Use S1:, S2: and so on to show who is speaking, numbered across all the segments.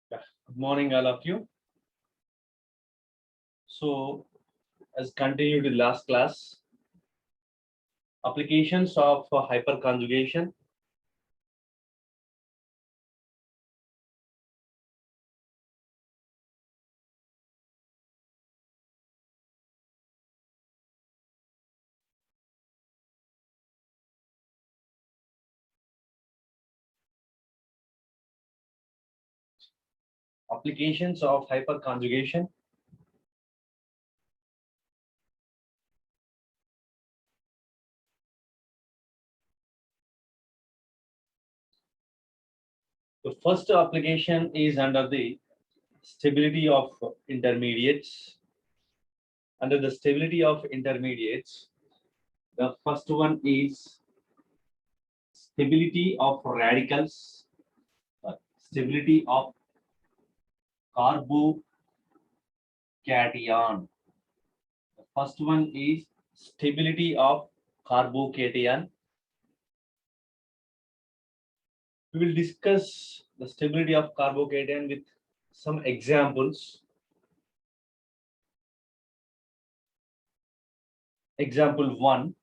S1: Yeah. Good morning, all of you. So, as continued in last class, applications of hyperconjugation. Applications of hyperconjugation. The first application is under the stability of intermediates. Under the stability of intermediates, the first one is stability of radicals, stability of carbocation. The first one is stability of carbocation. We will discuss the stability of carbocation with some examples. Example 1,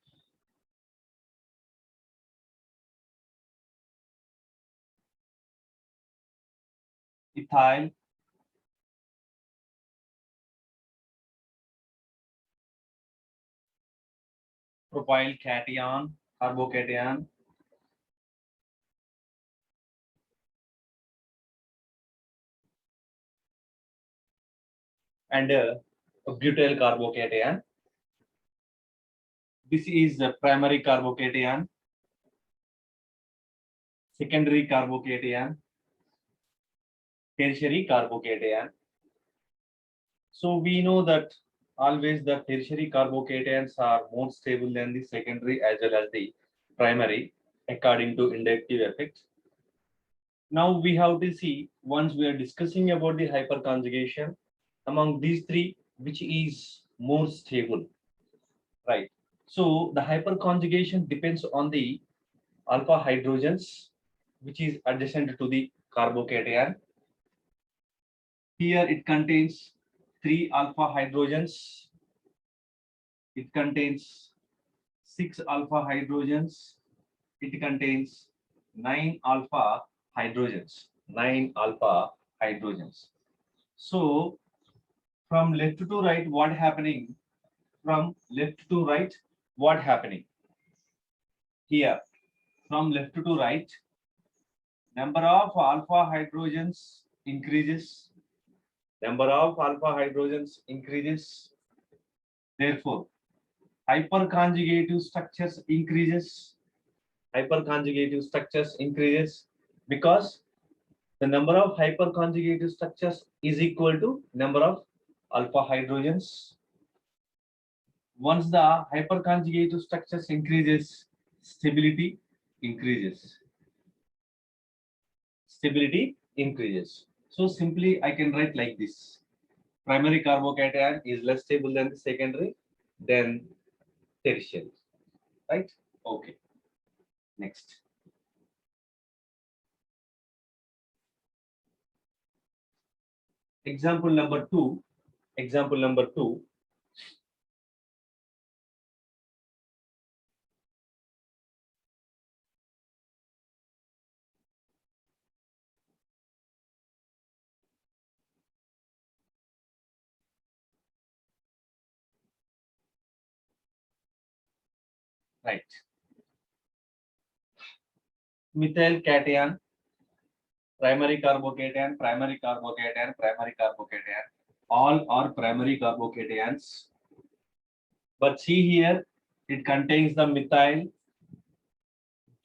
S1: ethyl propyl cation, carbocation, and a butyl carbocation. This is the primary carbocation, secondary carbocation, tertiary carbocation. So we know that always the tertiary carbocations are more stable than the secondary as well as the primary according to inductive effect. Now we have to see, once we are discussing about the hyperconjugation, among these three, which is more stable, right? So the hyperconjugation depends on the alpha hydrogens, which is adjacent to the carbocation. Here it contains 3 alpha hydrogens. It contains 6 alpha hydrogens. It contains 9 alpha hydrogens. 9 alpha hydrogens. So from left to right, what happening? From left to right, what happening? Here, from left to right, number of alpha hydrogens increases. Number of alpha hydrogens increases. Therefore, hyperconjugative structures increases. Hyperconjugative structures increases because the number of hyperconjugative structures is equal to number of alpha hydrogens. Once the hyperconjugative structures increases, stability increases. Stability increases. So simply I can write like this. Primary carbocation is less stable than the secondary, then tertiary. Right? Okay. Next. Example number 2. Example number 2. Right. Methyl cation, primary carbocation, primary carbocation, primary carbocation. All are primary carbocations. But see here, it contains the methyl,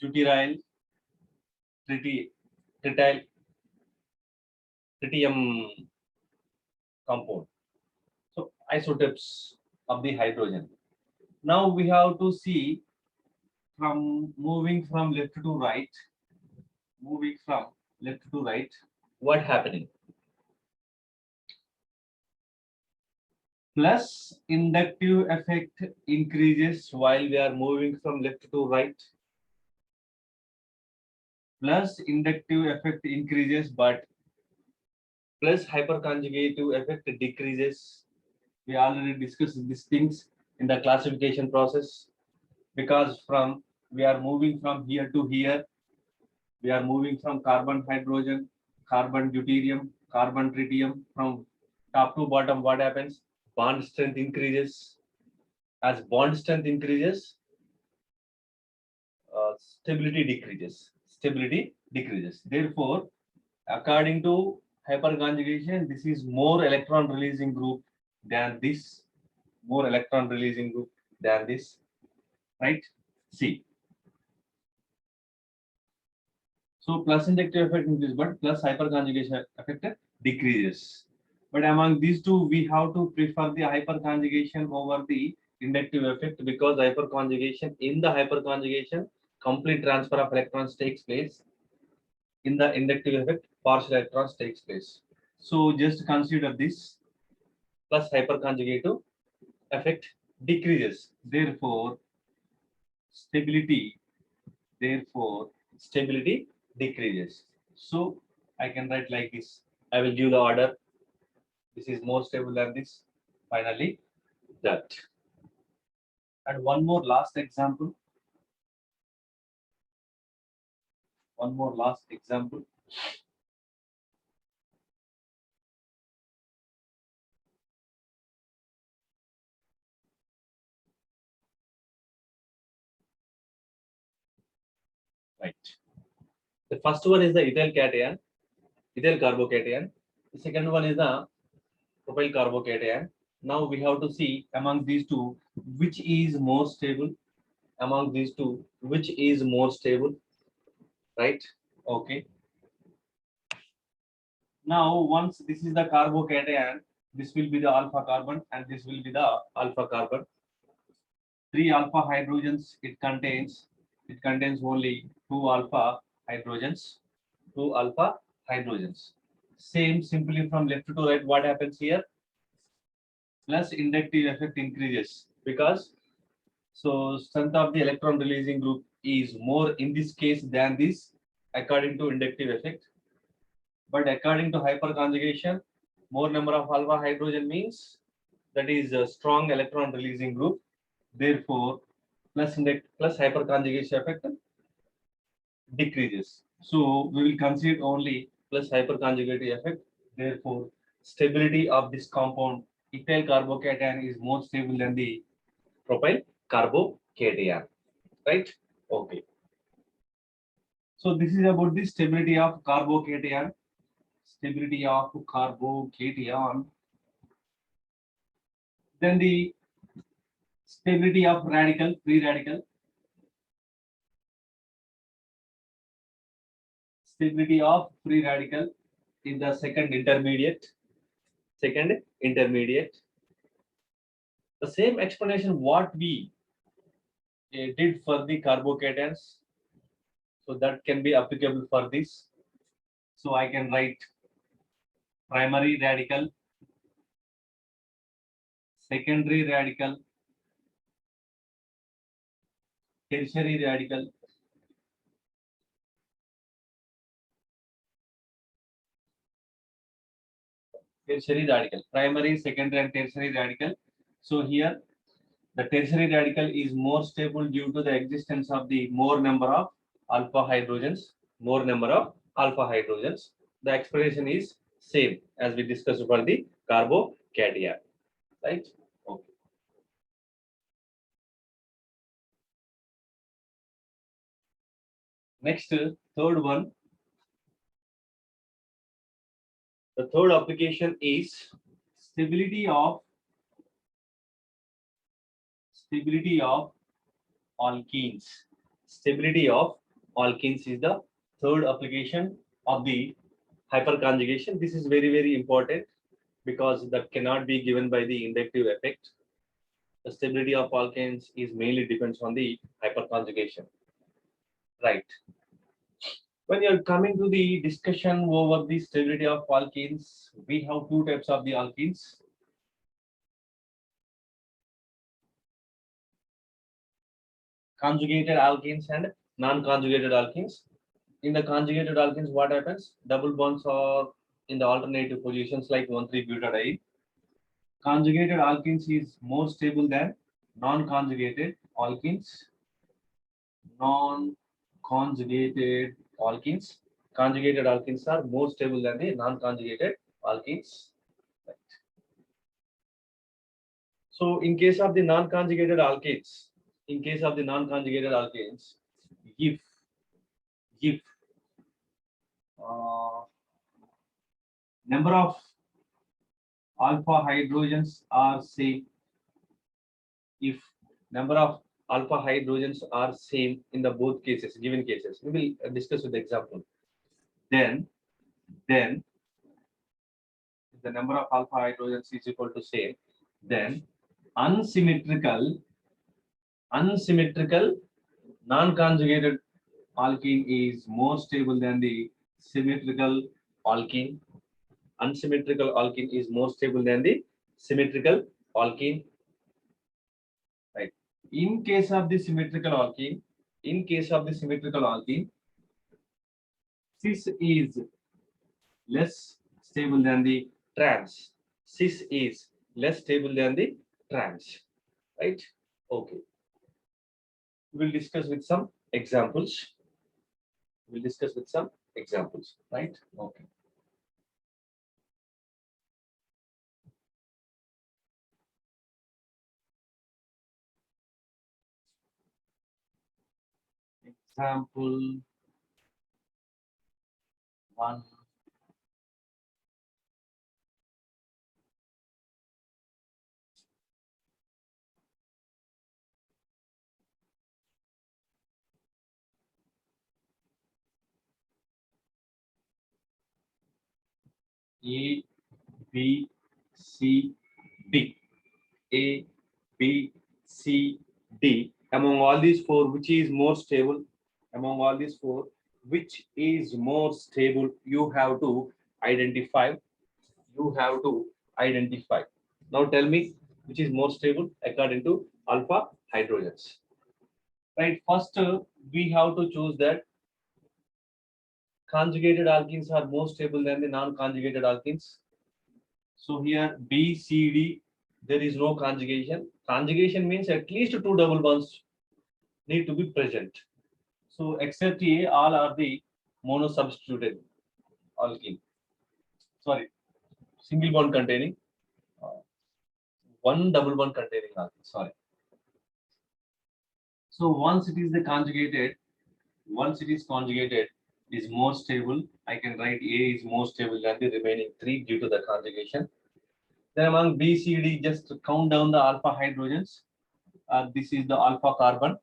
S1: butyryl, tritium compound. So isotopes of the hydrogen. Now we have to see from moving from left to right, moving from left to right, what happening? Plus inductive effect increases while we are moving from left to right. Plus inductive effect increases, but plus hyperconjugative effect decreases. We already discussed these things in the classification process, because from we are moving from here to here, we are moving from carbon hydrogen, carbon deuterium, carbon tritium, from top to bottom. What happens? Bond strength increases. As bond strength increases, stability decreases. Stability decreases. Therefore, according to hyperconjugation, this is more electron releasing group than this, more electron releasing group than this, right? See. So plus inductive effect increases, but plus hyperconjugation effect decreases. But among these two, we have to prefer the hyperconjugation over the inductive effect, because hyperconjugation, in the hyperconjugation, complete transfer of electrons takes place. In the inductive effect, partial electrons takes place. So just consider this, plus hyperconjugative effect decreases. Therefore, stability, stability decreases. So I can write like this. I will give the order. This is more stable than this. Finally, that. And one more last example. One more last example. Right. The first one is the ethyl cation, ethyl carbocation. The second one is the propyl carbocation. Now we have to see among these two which is more stable. Among these two, which is more stable, right? Okay. Now, once this is the carbocation, this will be the alpha carbon and this will be the alpha carbon. 3 alpha hydrogens it contains. It contains only 2 alpha hydrogens. 2 alpha hydrogens. Same, simply from left to right, what happens here? Plus inductive effect increases, because so strength of the electron releasing group is more in this case than this, according to inductive effect. But according to hyperconjugation, more number of alpha hydrogen means that is a strong electron releasing group. Therefore, plus hyperconjugation effect decreases. So we will consider only plus hyperconjugative effect. Therefore, stability of this compound ethyl carbocation is more stable than the propyl carbocation. Right? Okay. So this is about the stability of carbocation. Stability of carbocation. Then the stability of radical, free radical. Stability of free radical in the second intermediate. Second intermediate. The same explanation what we did for the carbocations. So that can be applicable for this. So I can write primary radical, secondary radical, tertiary radical, primary, secondary, and tertiary radical. So here the tertiary radical is more stable due to the existence of the more number of alpha hydrogens. More number of alpha hydrogens. The explanation is same as we discussed for the carbocation, right? Okay. Next, third one. The third application is stability of alkenes. Stability of alkenes is the third application of the hyperconjugation. This is very, very important, because that cannot be given by the inductive effect. The stability of alkanes is mainly depends on the hyperconjugation. Right. When you're coming to the discussion over the stability of alkenes, we have two types of the alkenes. Conjugated alkenes and non-conjugated alkenes. In the conjugated alkenes, what happens? Double bonds are in the alternative positions like 1,3-butadiene. Conjugated alkenes is more stable than non-conjugated alkenes. Non-conjugated alkenes. Conjugated alkenes are more stable than the non-conjugated alkenes. Right. So in case of the non-conjugated alkanes, if if uh, number of alpha hydrogens are same, if number of alpha hydrogens are same in the both cases, given cases, we will discuss with the example. Then if the number of alpha hydrogens is equal to same, then unsymmetrical non-conjugated alkene is more stable than the symmetrical alkene. Unsymmetrical alkene is more stable than the symmetrical alkene. Right. In case of the symmetrical alkene, cis is less stable than the trans. Cis is less stable than the trans. Right. Okay. We'll discuss with some examples. Right? Okay. Example 1. A, B, C, D. A, B, C, D. Among all these four, which is more stable? Among all these four, which is more stable? You have to identify. Now tell me which is more stable according to alpha hydrogens. Right. First, we have to choose that conjugated alkenes are more stable than the non-conjugated alkenes. So here B, C, D, there is no conjugation. Conjugation means at least two double bonds need to be present. So except A, all are the monosubstituted alkene. Sorry, single bond containing one double bond containing alkene. Sorry. So once it is conjugated, is more stable. I can write A is more stable than the remaining three due to the conjugation. Then among B, C, D, just count down the alpha hydrogens. This is the alpha carbon,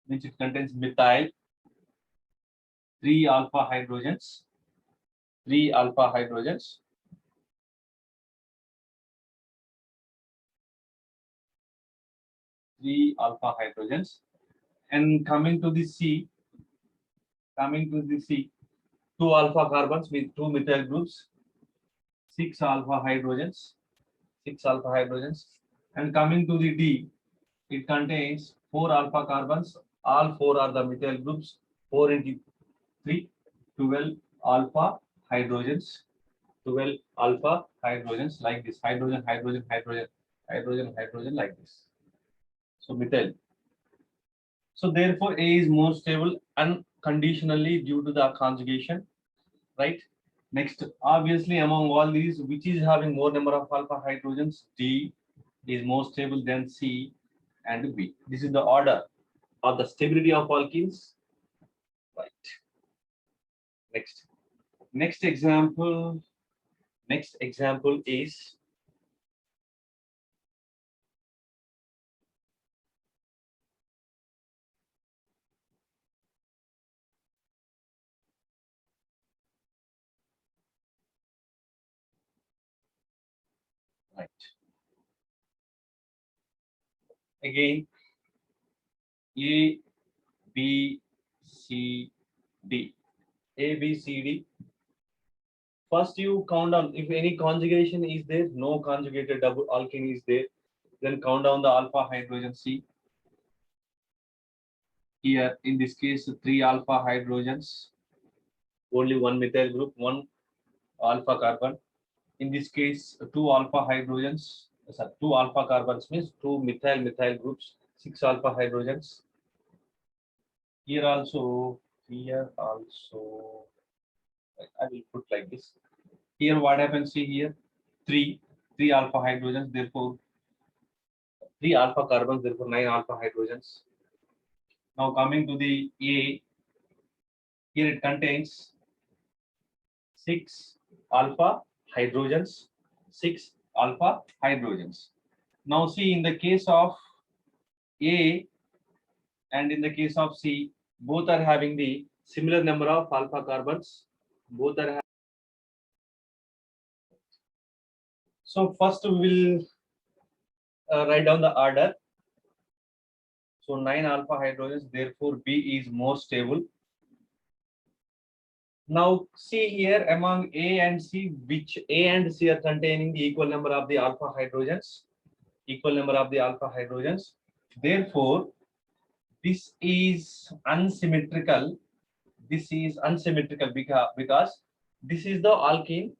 S1: which it contains methyl, 3 alpha hydrogens, 3 alpha hydrogens. And coming to the C, 2 alpha carbons with 2 methyl groups, 6 alpha hydrogens, and coming to the D, it contains 4 alpha carbons, all 4 are the methyl groups, 4 into 3, 12 alpha hydrogens, like this, hydrogen like this. So methyl. So therefore A is more stable unconditionally due to the conjugation, right? Next, obviously among all these, which is having more number of alpha hydrogens? D is more stable than C and B. This is the order of the stability of alkenes, right? Next example is right. Again, A, B, C, D. A, B, C, D. First, you count down if any conjugation is there, no conjugated double alkene is there, then count down the alpha hydrogen C. Here, in this case, 3 alpha hydrogens, only one methyl group, one alpha carbon. In this case, two alpha hydrogens, sorry, two alpha carbons means two methyl groups, six alpha hydrogens. Here also, I will put like this. Here, what happens? See here, three alpha hydrogens, therefore three alpha carbons, therefore nine alpha hydrogens. Now coming to the A, here it contains six alpha hydrogens, six alpha hydrogens. Now see, in the case of A and in the case of C, both are having the similar number of alpha carbons. Both are. So first we will write down the order. So nine alpha hydrogens, therefore B is more stable. Now see here, among A and C, which A and C are containing the equal number of the alpha hydrogens, equal number of the alpha hydrogens. Therefore, this is unsymmetrical. This is unsymmetrical because this is the alkene,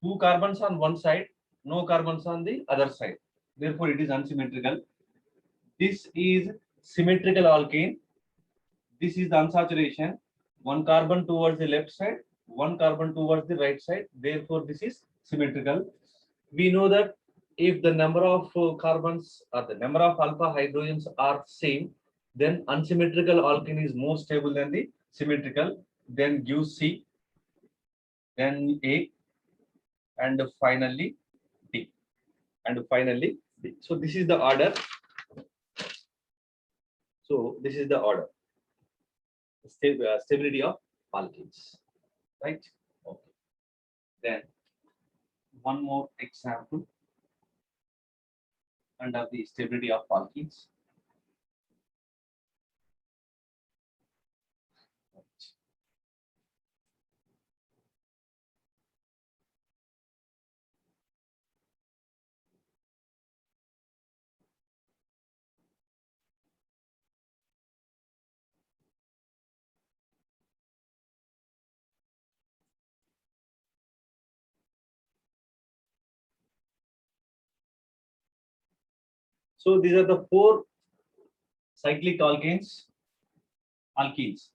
S1: two carbons on one side, no carbons on the other side. Therefore, it is unsymmetrical. This is symmetrical alkene. This is the unsaturation. One carbon towards the left side, one carbon towards the right side. Therefore, this is symmetrical. We know that if the number of carbons or the number of alpha hydrogens are same, then unsymmetrical alkene is more stable than the symmetrical. Then give C, then A, and finally D, and finally D. So this is the order. So this is the order. Stability of alkenes, right? Okay. Then one more example under the stability of alkenes. So these are the four cyclic alkenes, A,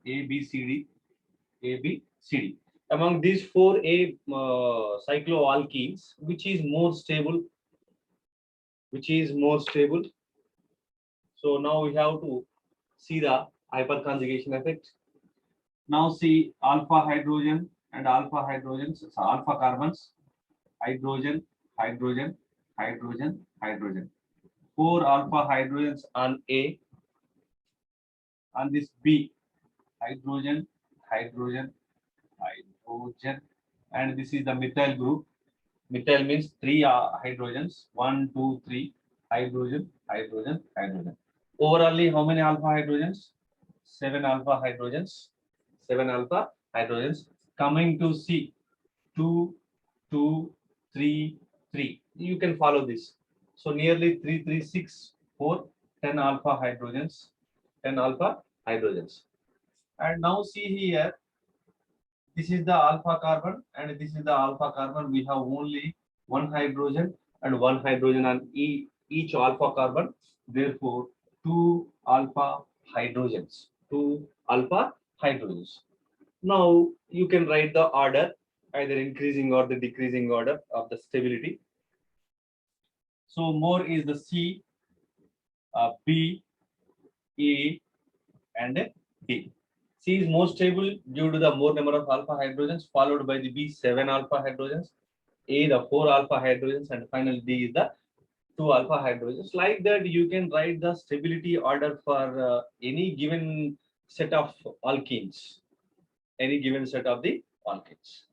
S1: B, C, D, A, B, C, D. Among these four cycloalkenes, which is more stable? Which is more stable? So now we have to see the hyperconjugation effect. Now see alpha hydrogen and alpha hydrogens, so alpha carbons, hydrogen, hydrogen, hydrogen, hydrogen. Four alpha hydrogens on A, on this B, hydrogen, hydrogen, hydrogen, and this is the methyl group. Methyl means three hydrogens, 1, 2, 3, hydrogen, hydrogen, hydrogen. Overall, how many alpha hydrogens? Seven alpha hydrogens. Seven alpha hydrogens. Coming to C, 2, 2, 3, 3. You can follow this. So nearly 3, 3, 6, 4, 10 alpha hydrogens. 10 alpha hydrogens. And now see here, this is the alpha carbon and this is the alpha carbon. We have only one hydrogen and one hydrogen on each alpha carbon. Therefore, two alpha hydrogens. Two alpha hydrogens. Now you can write the order, either increasing or the decreasing order of the stability. So more is the C, B, A, and D. C is more stable due to the more number of alpha hydrogens, followed by the B, 7 alpha hydrogens, A, the 4 alpha hydrogens, and finally D is the 2 alpha hydrogens. Like that, you can write the stability order for any given set of alkenes, any given set of the alkenes.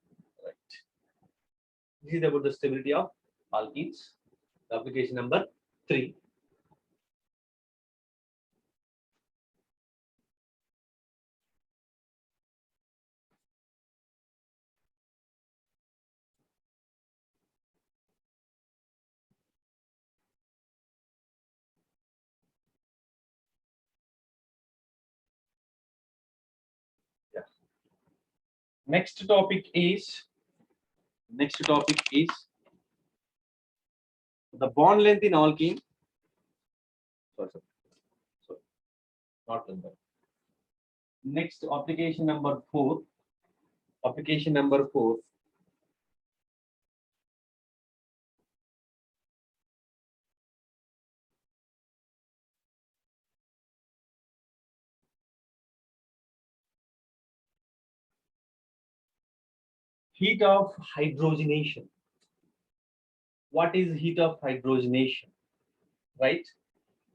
S1: Right. This is about the stability of alkenes. Application number 3. Yeah. Next topic is Next topic is the bond length in alkene. Sorry, not number. Next application number 4. Application number 4. Heat of hydrogenation. What is heat of hydrogenation? Right?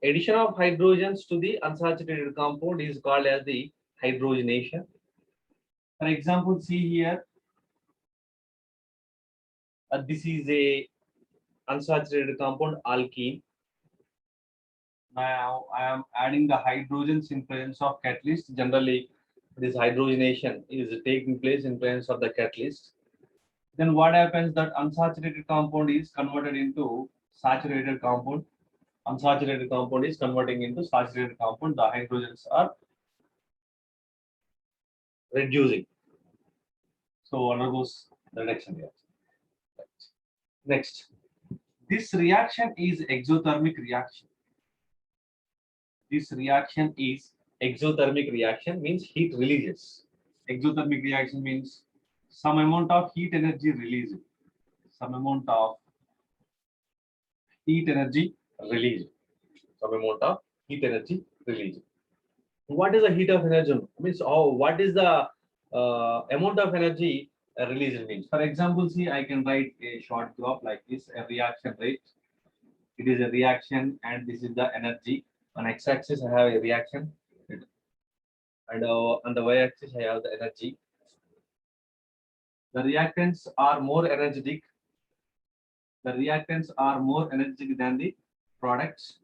S1: Addition of hydrogens to the unsaturated compound is called as the hydrogenation. For example, see here, this is a unsaturated compound alkene. Now I am adding the hydrogens in presence of catalyst. Generally, this hydrogenation is taking place in presence of the catalyst. Then what happens that unsaturated compound is converted into saturated compound. Unsaturated compound is converting into saturated compound. The hydrogens are reducing. So undergoes the reduction reaction. Next, this reaction is exothermic reaction. This reaction is exothermic reaction means heat releases. Exothermic reaction means some amount of heat energy released. Some amount of heat energy released. Some amount of heat energy released. What is the heat of energy? Means what is the amount of energy released means. For example, see, I can write a short graph like this: a reaction rate. It is a reaction, and this is the energy. On x-axis, I have a reaction, and on the y-axis, I have the energy. The reactants are more energetic. The reactants are more energetic than the products.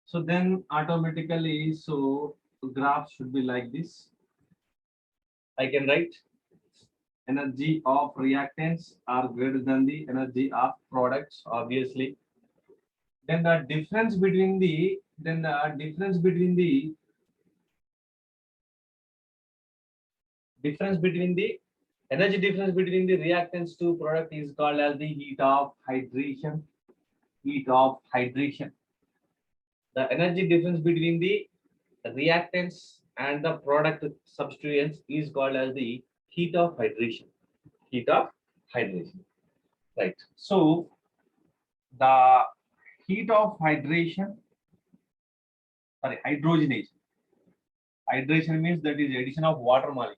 S1: So then automatically, so the graph should be like this. I can write energy of reactants are greater than the energy of products, obviously. Then the difference between the difference between the energy difference between the reactants to product is called as the heat of hydration. Heat of hydration. The energy difference between the reactants and the product substituents is called as the heat of hydration. Heat of hydration. Right. So the heat of hydration, sorry, hydrogenation. Hydration means that is addition of water molecule.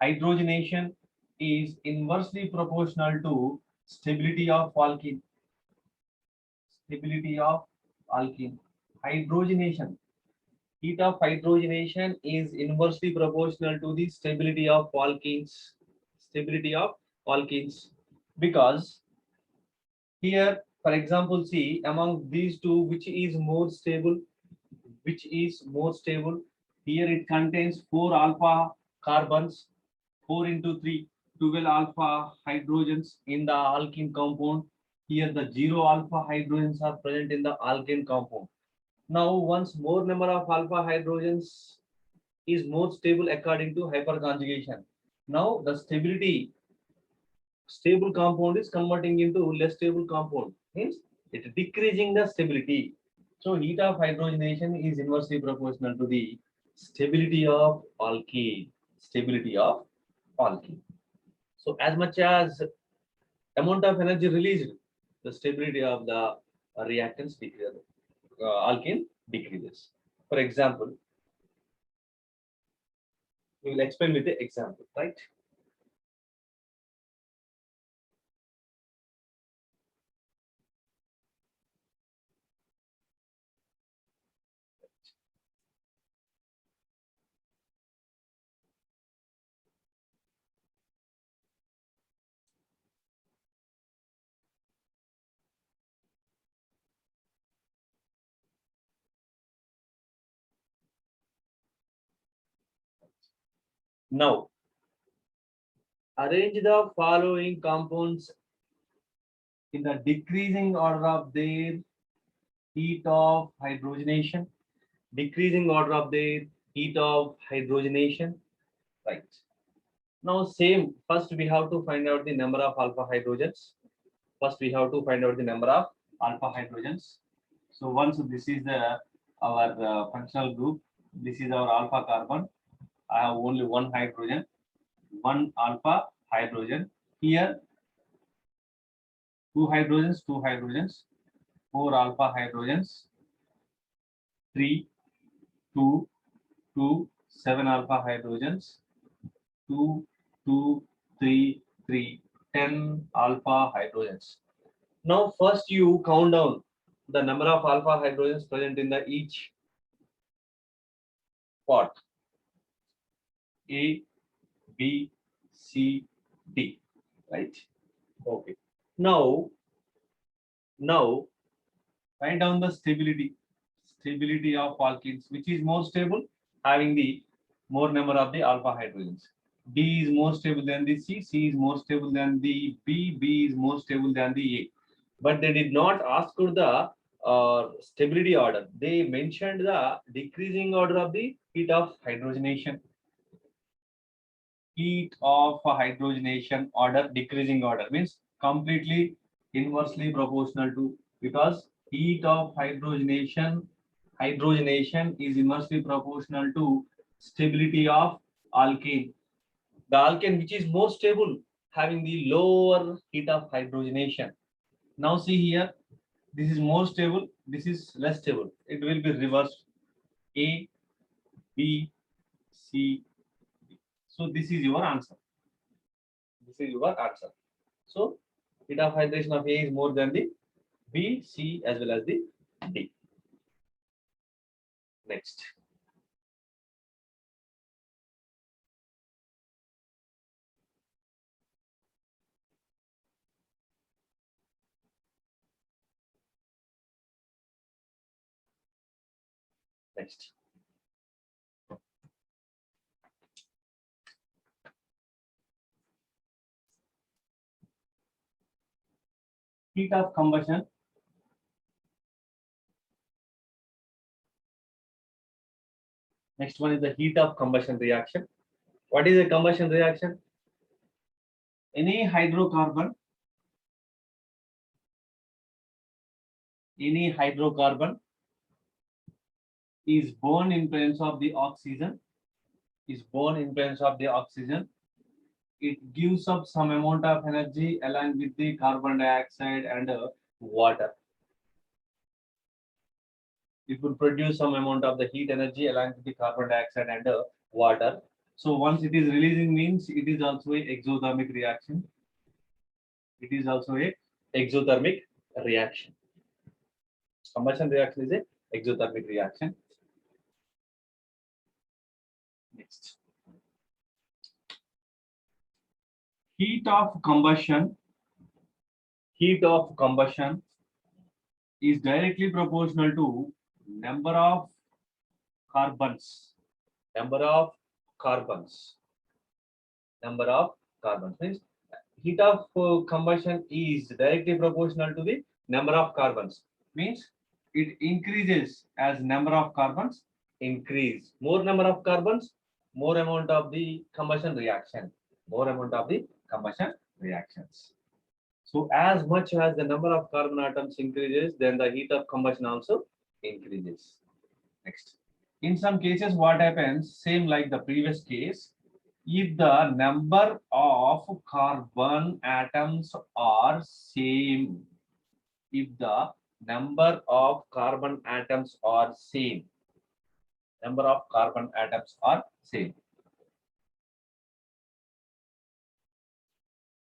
S1: Hydrogenation is inversely proportional to stability of alkene. Stability of alkene. Hydrogenation. Heat of hydrogenation is inversely proportional to the stability of alkenes. Stability of alkenes. Because here, for example, see among these two, which is more stable, which is more stable. Here it contains 4 alpha carbons, 4 into 3, 12 alpha hydrogens in the alkene compound. Here the 0 alpha hydrogens are present in the alkene compound. Now, once more number of alpha hydrogens is more stable according to hyperconjugation. Now, the stable compound is converting into less stable compound. Means it decreasing the stability. So, heat of hydrogenation is inversely proportional to the stability of alkene. Stability of alkene. So, as much as amount of energy released, the stability of the reactants decreases. Alkene decreases. For example, we will explain with the example, right? Now, arrange the following compounds in the decreasing order of their heat of hydrogenation. Decreasing order of their heat of hydrogenation, right? Now same, first we have to find out the number of alpha hydrogens. First we have to find out the number of alpha hydrogens. So once this is the our functional group, this is our alpha carbon. I have only one hydrogen, one alpha hydrogen. Here two hydrogens, four alpha hydrogens, three, two, two, seven alpha hydrogens, two, two, three, three, 10 alpha hydrogens. Now first you count down the number of alpha hydrogens present in the each pot. A, B, C, D, right? Okay. Now write down the stability of alkenes, which is more stable, having the more number of the alpha hydrogens. D is more stable than the C, C is more stable than the B, B is more stable than the A. But they did not ask for the stability order. They mentioned the decreasing order of the heat of hydrogenation. Heat of hydrogenation order, decreasing order means completely inversely proportional to, because heat of hydrogenation is inversely proportional to stability of alkane. The alkane which is more stable, having the lower heat of hydrogenation. Now see here, this is more stable, this is less stable. It will be reversed. A, B, C, D. So this is your answer. This is your answer. So heat of hydration of A is more than the B, C as well as the D. Next. Next. Heat of combustion. Next one is the heat of combustion reaction. What is a combustion reaction? Any hydrocarbon is born in presence of the oxygen, it gives up some amount of energy along with the carbon dioxide and water. It will produce some amount of the heat energy along with the carbon dioxide and water. So once it is releasing means it is also a exothermic reaction. It is also a exothermic reaction. Combustion reaction is a exothermic reaction. Next. Heat of combustion is directly proportional to number of carbons. Number of carbons means heat of combustion is directly proportional to the number of carbons. Means it increases as number of carbons increase. More number of carbons, more amount of the combustion reaction. More amount of the combustion reactions. So as much as the number of carbon atoms increases, then the heat of combustion also increases. Next. In some cases, what happens, same like the previous case, if the number of carbon atoms are same, if the number of carbon atoms are same, number of carbon atoms are same,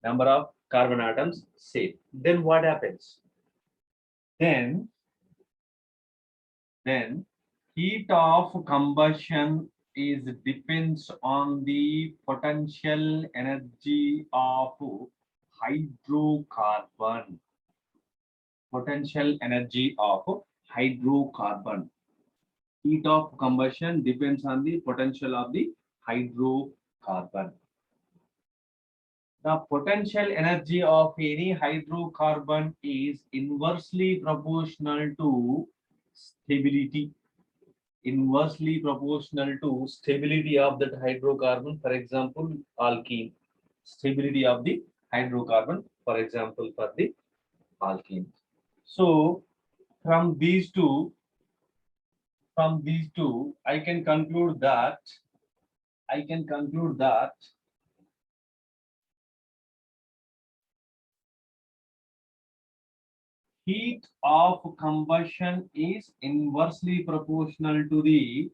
S1: number of carbon atoms same, then what happens? Then heat of combustion is depends on the potential energy of hydrocarbon. Potential energy of hydrocarbon. Heat of combustion depends on the potential of the hydrocarbon. The potential energy of any hydrocarbon is inversely proportional to stability. inversely proportional to stability of that hydrocarbon. For example, alkene. Stability of the hydrocarbon, for example, for the alkene. So from these two, I can conclude that heat of combustion is inversely proportional to the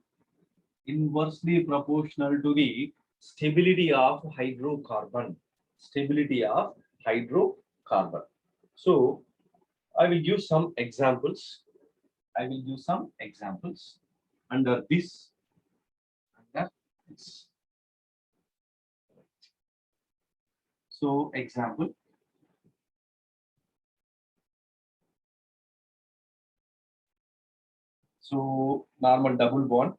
S1: stability of hydrocarbon. So I will give some examples. Under this. So example. So normal double bond,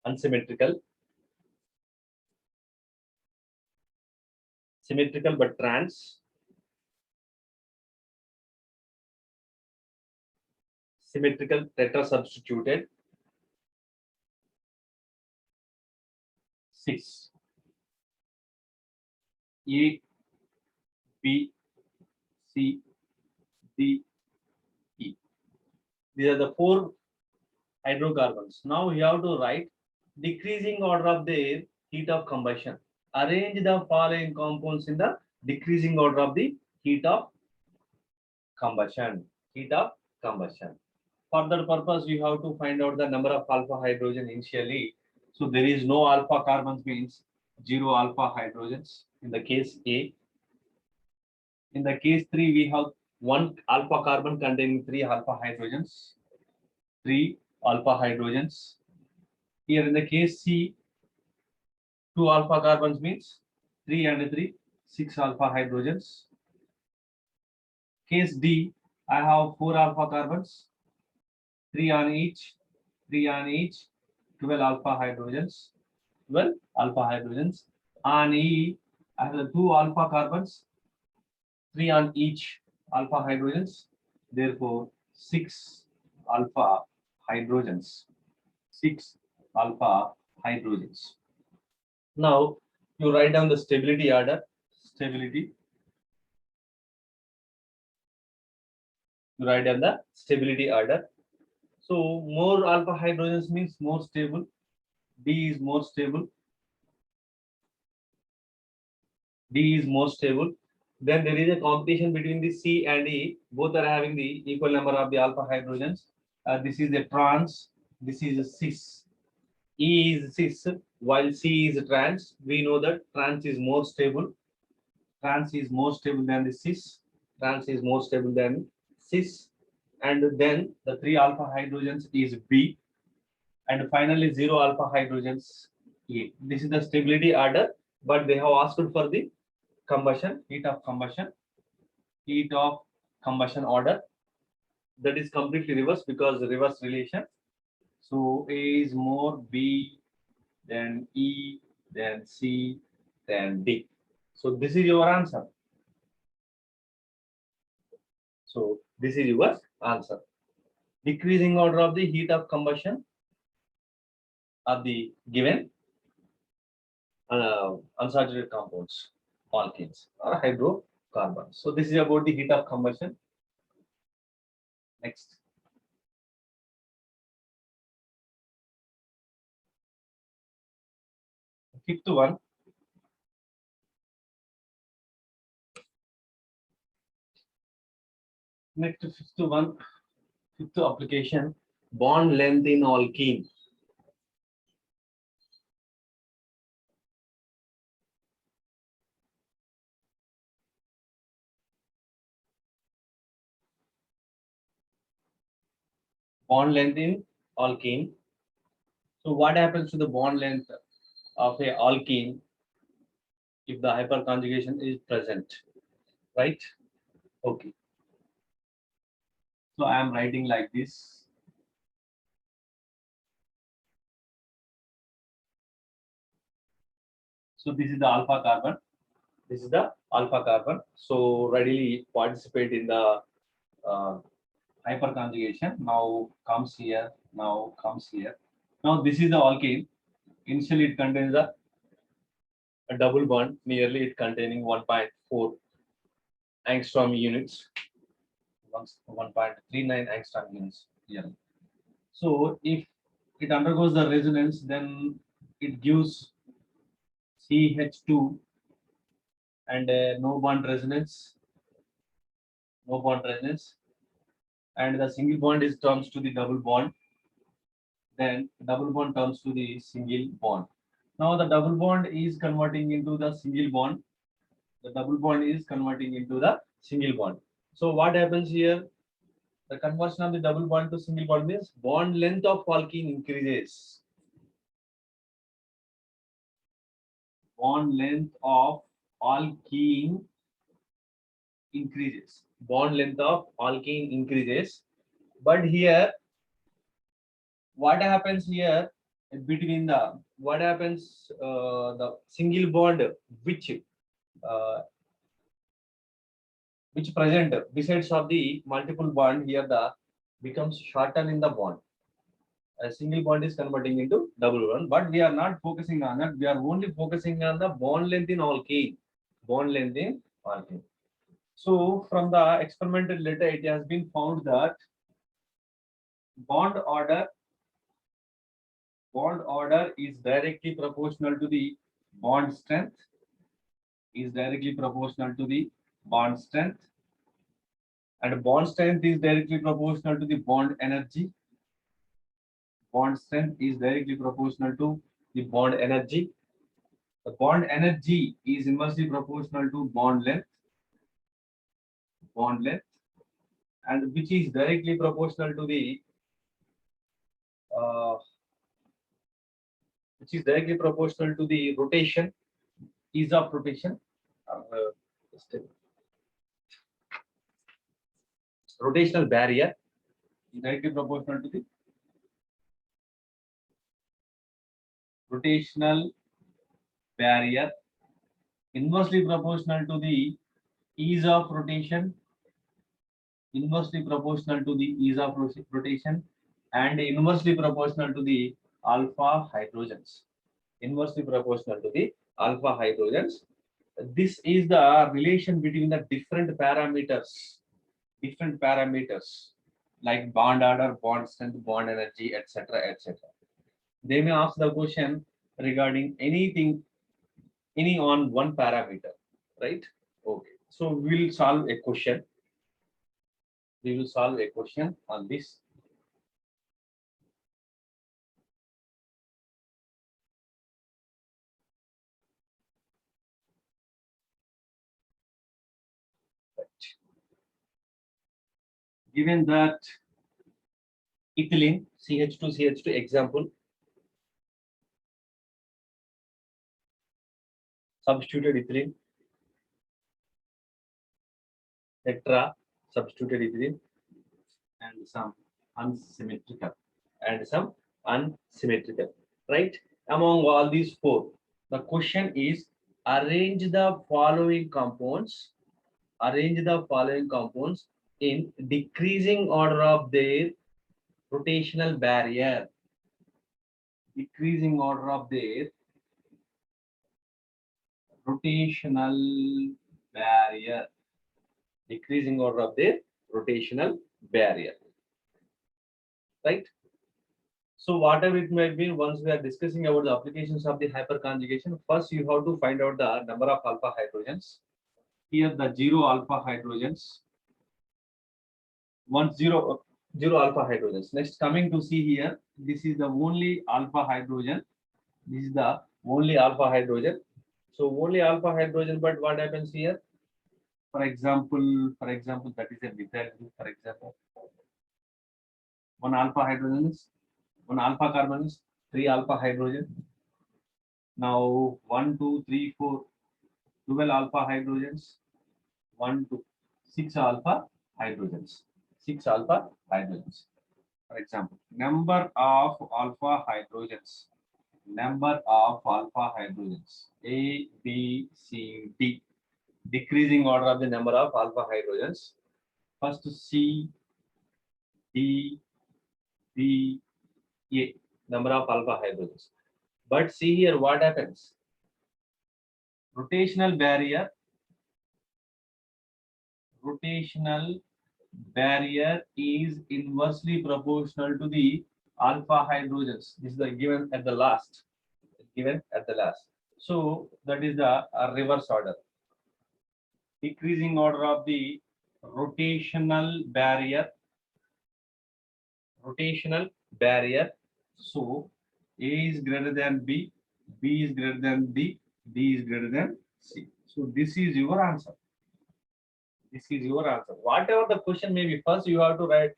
S1: unsymmetrical, symmetrical but trans, symmetrical tetrasubstituted, 6. A, B, C, D, E. These are the 4 hydrocarbons. Now we have to write decreasing order of their heat of combustion. Arrange the following compounds in the decreasing order of the heat of combustion. For that purpose, we have to find out the number of alpha hydrogen initially. So there is no alpha carbons, means 0 alpha hydrogens in the case A. In the case 3, we have 1 alpha carbon containing 3 alpha hydrogens. Here in the case C, 2 alpha carbons means 3 and 3, 6 alpha hydrogens. Case D, I have 4 alpha carbons, 3 on each, 12 alpha hydrogens. On E, I have the 2 alpha carbons, 3 on each alpha hydrogens. Therefore, 6 alpha hydrogens. Now, you write down the stability order. So more alpha hydrogens means more stable. D is more stable. Then there is a competition between the C and E. Both are having the equal number of the alpha hydrogens. This is a trans. This is a cis. E is cis, while C is trans. We know that trans is more stable. Than the cis. And then the 3 alpha hydrogens is B. And finally 0 alpha hydrogens A. This is the stability order, but they have asked for the heat of combustion order. That is completely reverse, because the reverse relation. So A is more, B, then E, then C, then D. So this is your answer. Decreasing order of the heat of combustion of the given unsaturated compounds, alkenes or hydrocarbons. So this is about the heat of combustion. Next. Fifth one. Fifth application, bond length in alkene. Bond length in alkene. So what happens to the bond length of a alkene if the hyperconjugation is present, right? Okay. So I am writing like this. So this is the alpha carbon. So readily participate in the hyperconjugation. Now comes here. Now comes here. Now this is the alkene. Initially, it contains a double bond. Nearly, it containing 1.4 angstrom units. 1.39 angstrom units here. So if it undergoes the resonance, then it gives CH2 and no bond resonance, no bond resonance, and the single bond is turns to the double bond. Then double bond turns to the single bond. Now the double bond is converting into the single bond. The double bond is converting into the single bond. So what happens here? The conversion of the double bond to single bond means bond length of alkene increases. Bond length of alkene increases. Bond length of alkene increases. But here, what happens here between the what happens the single bond uh, which present besides of the multiple bond here the becomes shorten in the bond. A single bond is converting into double bond, but we are not focusing on that. We are only focusing on the bond length in alkene. Bond length in alkene. So from the experimental data, it has been found that bond order is directly proportional to the bond strength is directly proportional to the bond strength and bond strength is directly proportional to the bond energy. Bond strength is directly proportional to the bond energy. The bond energy is inversely proportional to bond length, and which is directly proportional to the uh, rotation, ease of rotation, just rotational barrier is directly proportional to the rotational barrier, inversely proportional to the ease of rotation, inversely proportional to the ease of rotation, and inversely proportional to the alpha hydrogens. Inversely proportional to the alpha hydrogens. This is the relation between the different parameters like bond order, bond strength, bond energy, etc. etc. They may ask the question regarding anything, any on one parameter, right? Okay. So we will solve a question. We will solve a question on this. Given that ethylene CH2 example, substituted ethylene, tetra substituted ethylene, and some unsymmetrical right? Among all these four, the question is arrange the following compounds in decreasing order of their rotational barrier. Decreasing order of their rotational barrier. Decreasing order of their rotational barrier. Right? So whatever it might be, once we are discussing about the applications of the hyperconjugation, first you have to find out the number of alpha hydrogens. Here the 0 alpha hydrogens. 0 alpha hydrogens. Next, coming to see here, this is the only alpha hydrogen. This is the only alpha hydrogen. So only alpha hydrogen, but what happens here? For example, that is a methyl group. For example, one alpha carbon is 3 alpha hydrogen. Now 1, 2, 3, 4, 12 alpha hydrogens. 1, 2, 6 alpha hydrogens. 6 alpha hydrogens. For example, number of alpha hydrogens. A, B, C, D. Decreasing order of the number of alpha hydrogens. First C, D, B, A, number of alpha hydrogens. But see here what happens. Rotational barrier is inversely proportional to the alpha hydrogens. This is the given at the last. So that is the reverse order. Decreasing order of the rotational barrier. So A is greater than B, B is greater than D, D is greater than C. So this is your answer. Whatever the question may be, first you have to write,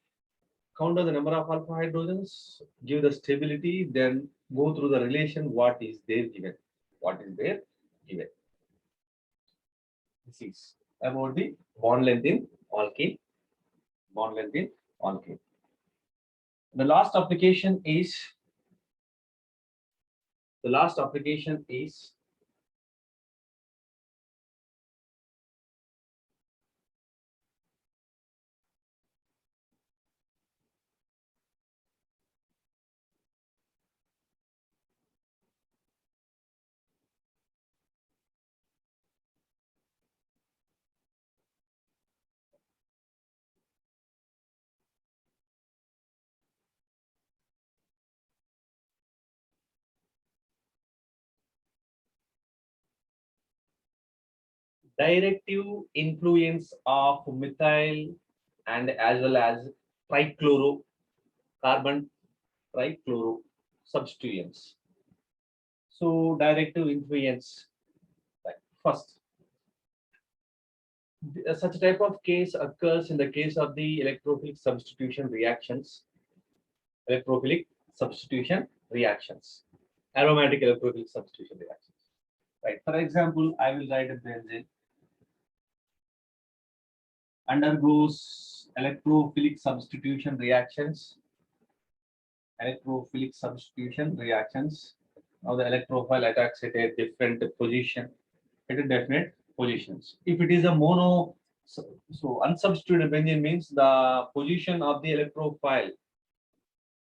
S1: count the number of alpha hydrogens, give the stability, then go through the relation, what is there given. This is about the bond length in alkane. The last application is directive influence of methyl and as well as trichlorocarbon trichloro substituents. So directive influence, right. First, such type of case occurs in the case of the electrophilic substitution reactions. Aromatic electrophilic substitution reactions. Right. For example, I will write a benzene undergoes electrophilic substitution reactions. Now the electrophile attacks at a different position, at a definite positions. If it is a mono, so unsubstituted benzene means the position of the electrophile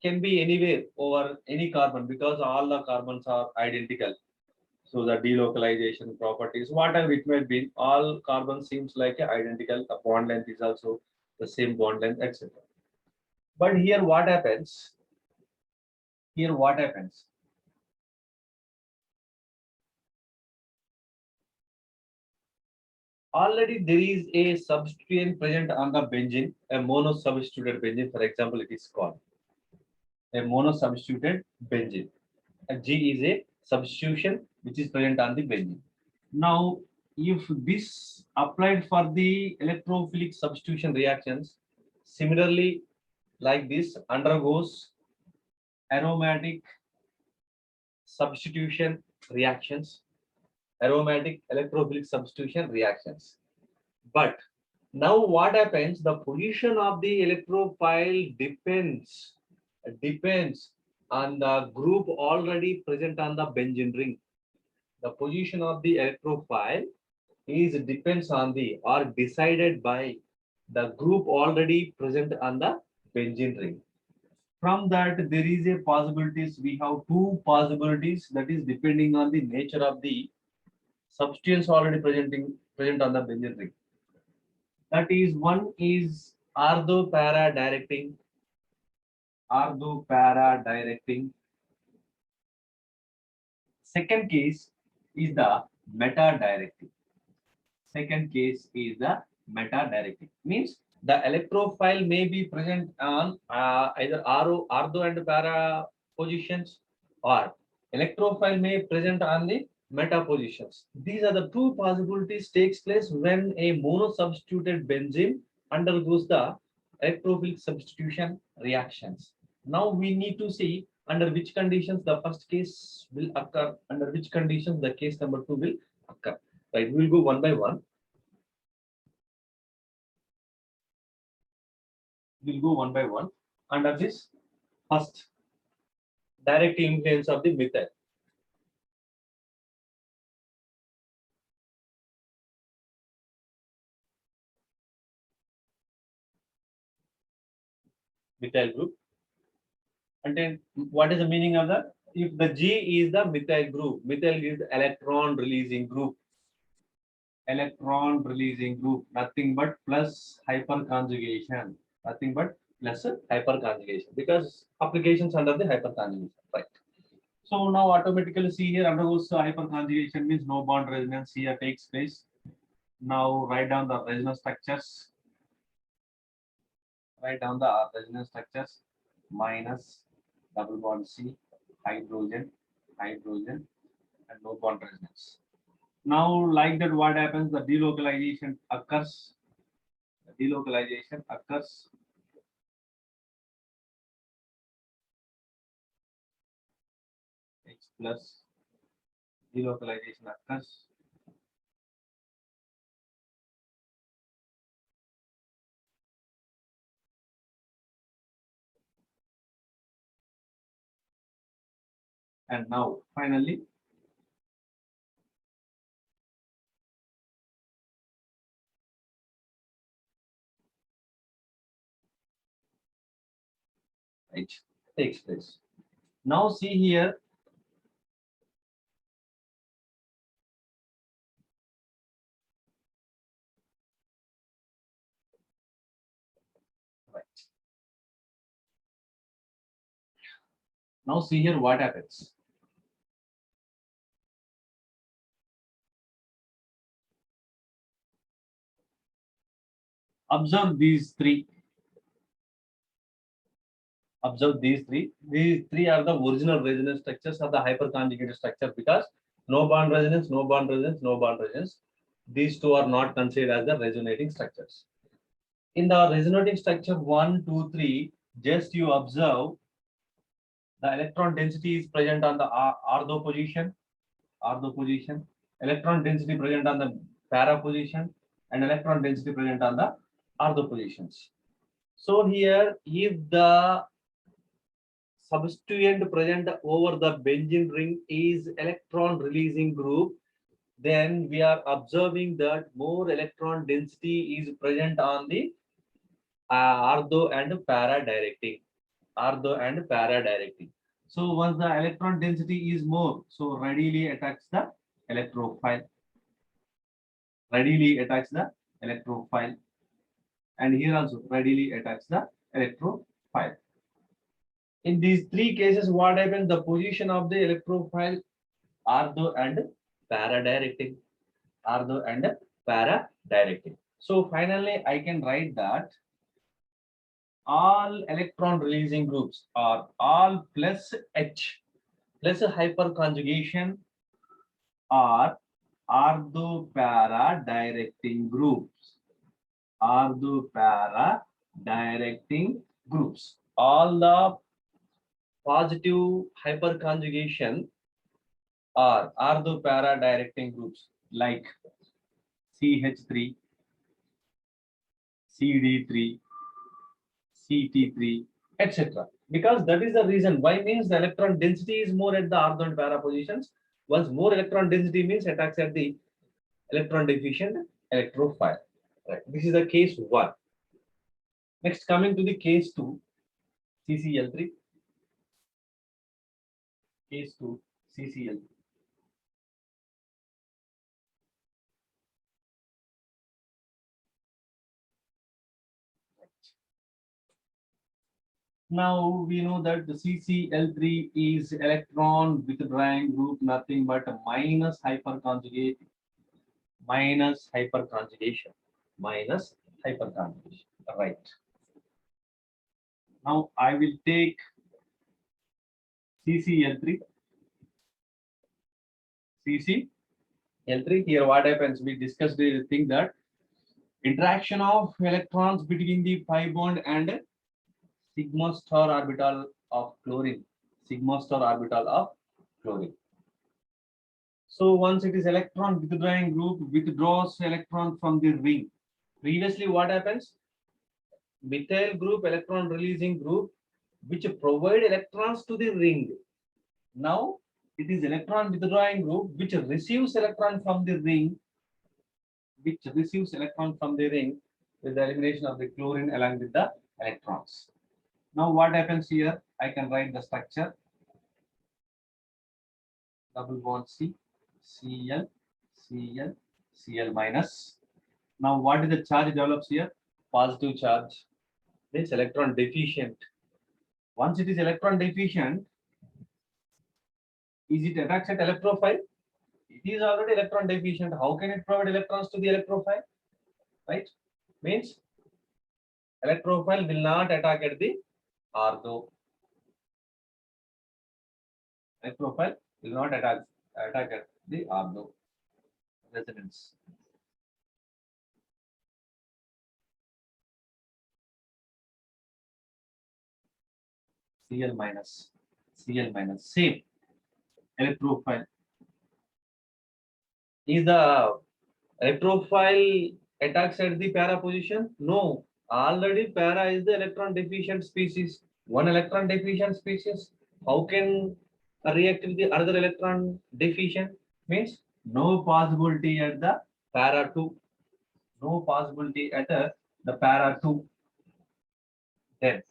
S1: can be anywhere over any carbon because all the carbons are identical. So the delocalization properties, whatever it may be, all carbon seems like identical. The bond length is also the same bond length, etc. But here what happens? Already there is a substituent present on the benzene, a monosubstituted benzene. For example, it is called a monosubstituted benzene. A G is a substitution which is present on the benzene. Now, if this applied for the electrophilic substitution reactions, similarly, like this undergoes aromatic substitution reactions, aromatic electrophilic substitution reactions. But now what happens? The position of the electrophile depends on the group already present on the benzene ring. The position of the electrophile is depends on the or decided by the group already present on the benzene ring. From that, there is a possibilities. We have two possibilities, that is depending on the nature of the substance already present on the benzene ring. That is, one is ortho-para directing. Second case is the meta directing. Means the electrophile may be present on either ortho and para positions, or electrophile may present on the meta positions. These are the two possibilities takes place when a monosubstituted benzene undergoes the electrophilic substitution reactions. Now we need to see under which conditions the first case will occur, under which conditions the case number 2 will occur. Right, we'll go one by one. Under this first, direct influence of the methyl. methyl group. And then what is the meaning of that? If the G is the methyl group, methyl is the electron releasing group. Electron releasing group, nothing but plus hyperconjugation. Nothing but plus hyperconjugation, because applications under the hyperconjugation, right? So now automatically see here undergoes hyperconjugation, means no bond resonance here takes place. Now write down the resonance structures. Write down the resonance structures. Minus double bond C, hydrogen, hydrogen, and no bond resonance. Now, like that, what happens? The delocalization occurs. The delocalization occurs. H plus delocalization occurs. And now, finally, H takes place. Now, see here. Right. Now, see here what happens. Observe these three. Observe these three. These three are the original resonance structures of the hyperconjugated structure, because no bond resonance, no bond resonance, no bond resonance. These two are not considered as the resonating structures. In the resonating structure 1, 2, 3, just you observe the electron density is present on the ortho position, electron density present on the para position, and electron density present on the ortho positions. So here, if the substituent present over the benzene ring is electron releasing group, then we are observing that more electron density is present on the ortho and para directing. Ortho and para directing. So once the electron density is more, so readily attacks the electrophile. Readily attacks the electrophile. And here also readily attacks the electrophile. In these three cases, what happens? The position of the electrophile, ortho and para directing. Ortho and para directing. So finally, I can write that all electron releasing groups are all plus H plus hyperconjugation are ortho-para directing groups. Ortho-para directing groups. All the positive hyperconjugation are ortho-para directing groups like CH3, CD3, CT3, etc. Because that is the reason why, means the electron density is more at the ortho and para positions. Once more electron density means attacks at the electron deficient electrophile. Right. This is the case 1. Next, coming to the case 2, CCl3. Case 2, CCl3. Now we know that the CCl3 is electron withdrawing group, nothing but a minus hyperconjugation. Minus hyperconjugation. Minus hyperconjugation. Right. Now I will take CCl3. CCl3. Here what happens? We discussed the thing that interaction of electrons between the pi bond and sigma star orbital of chlorine. Sigma star orbital of chlorine. So once it is electron withdrawing group withdraws electron from the ring. Previously what happens? Methyl group, electron releasing group, which provide electrons to the ring. Now it is electron withdrawing group which receives electron from the ring, with the elimination of the chlorine along with the electrons. Now what happens here? I can write the structure. Double bond C, Cl, Cl, Cl minus. Now what is the charge develops here? Positive charge. Means electron deficient. Once it is electron deficient, is it attached at electrophile? It is already electron deficient. How can it provide electrons to the electrophile? Right? Means electrophile will not attack at the ortho. Electrophile will not attack at the ortho resonance. Cl minus, same electrophile. Is the electrophile attacks at the para position? No. Already para is the electron deficient species. One electron deficient species. How can react with the other electron deficient? Means no possibility at the para 2. No possibility at the para 2. Then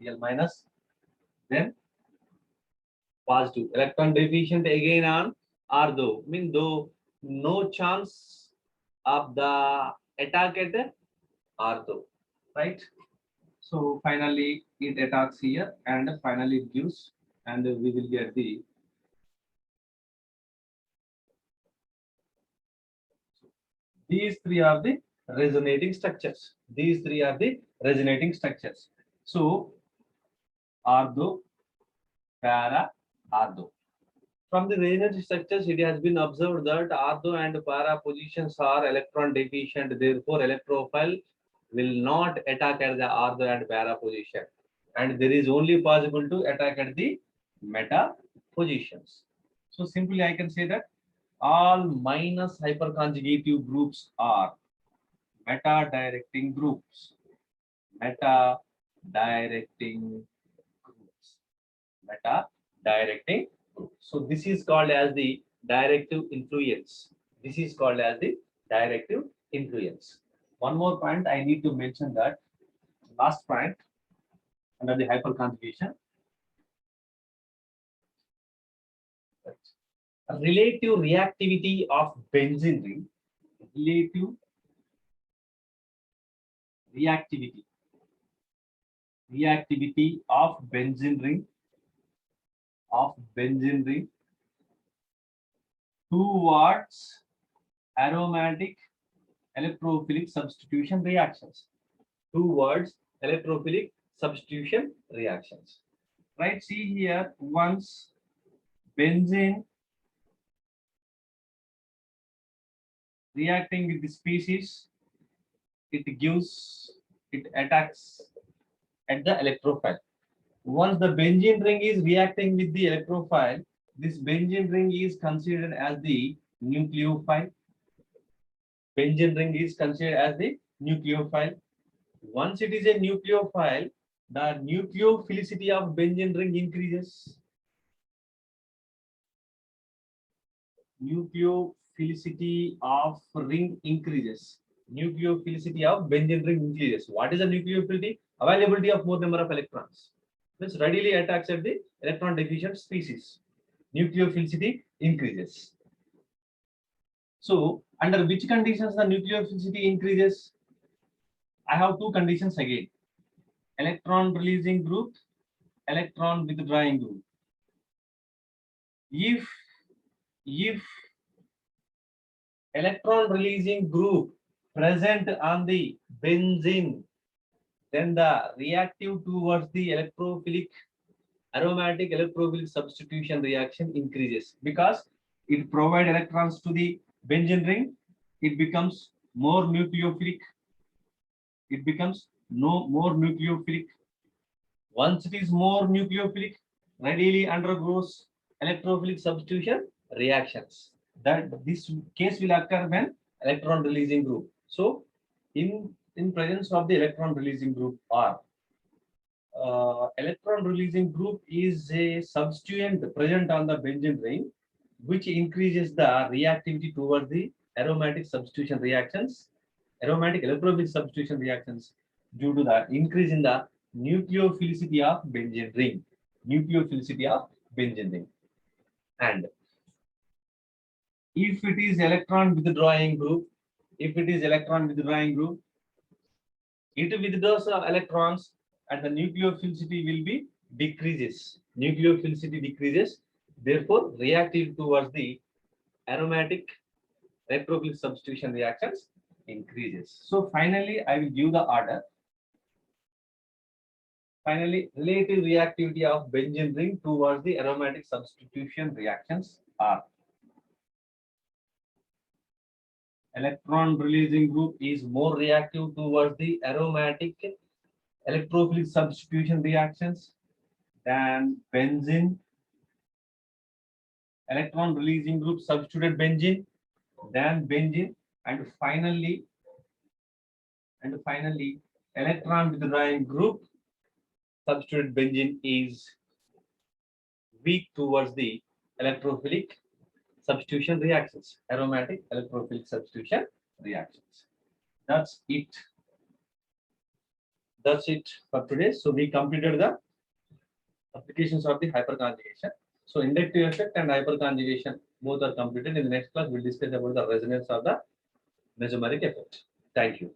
S1: Cl minus, then positive. Electron deficient again on ortho. Mean though no chance of the attack at ortho. Right? So finally it attacks here and finally it gives, and we will get the these three are the resonating structures. These three are the resonating structures. So ortho, para, ortho. From the resonating structures, it has been observed that ortho and para positions are electron deficient. Therefore, electrophile will not attack at the ortho and para position, and there is only possible to attack at the meta positions. So simply I can say that all minus hyperconjugative groups are meta directing groups. Meta directing groups. Meta directing groups. So this is called as the directive influence. This is called as the directive influence. One more point I need to mention, that last point under the hyperconjugation. Relative reactivity of benzene ring. Relative reactivity of benzene ring towards aromatic electrophilic substitution reactions. Towards electrophilic substitution reactions. Right, see here, once benzene reacting with the species, it attacks at the electrophile. Once the benzene ring is reacting with the electrophile, this benzene ring is considered as the nucleophile. Benzene ring is considered as the nucleophile. Once it is a nucleophile, the nucleophilicity of benzene ring increases. Nucleophilicity of ring increases. Nucleophilicity of benzene ring increases. What is the nucleophilicity? Availability of more number of electrons. This readily attacks at the electron deficient species. Nucleophilicity increases. So, under which conditions the nucleophilicity increases? I have two conditions again. Electron releasing group, electron withdrawing group. If electron releasing group present on the benzene, then the reactive towards the aromatic electrophilic substitution reaction increases, because it provides electrons to the benzene ring. It becomes more nucleophilic. More nucleophilic. Once it is more nucleophilic, readily undergoes electrophilic substitution reactions. That this case will occur when electron releasing group. So in presence of the electron releasing group, or electron releasing group is a substituent present on the benzene ring. which increases the reactivity towards the aromatic substitution reactions, aromatic electrophilic substitution reactions due to the increase in the nucleophilicity of benzene ring. Nucleophilicity of benzene ring. And if it is electron withdrawing group, it withdraws the electrons and the nucleophilicity will be decreases. Nucleophilicity decreases. Therefore, reactive towards the aromatic electrophilic substitution reactions increases. So finally, I will give the order. Finally, relative reactivity of benzene ring towards the aromatic substitution reactions are: electron releasing group is more reactive towards the aromatic electrophilic substitution reactions than benzene. Electron releasing group substituted benzene, than benzene, and finally, electron withdrawing group substituted benzene is weak towards the electrophilic substitution reactions, aromatic electrophilic substitution reactions. That's it. That's it for today. So we completed the applications of the hyperconjugation. So inductive effect and hyperconjugation both are completed. In the next class, we'll discuss about the resonance of the mesomeric effect. Thank you.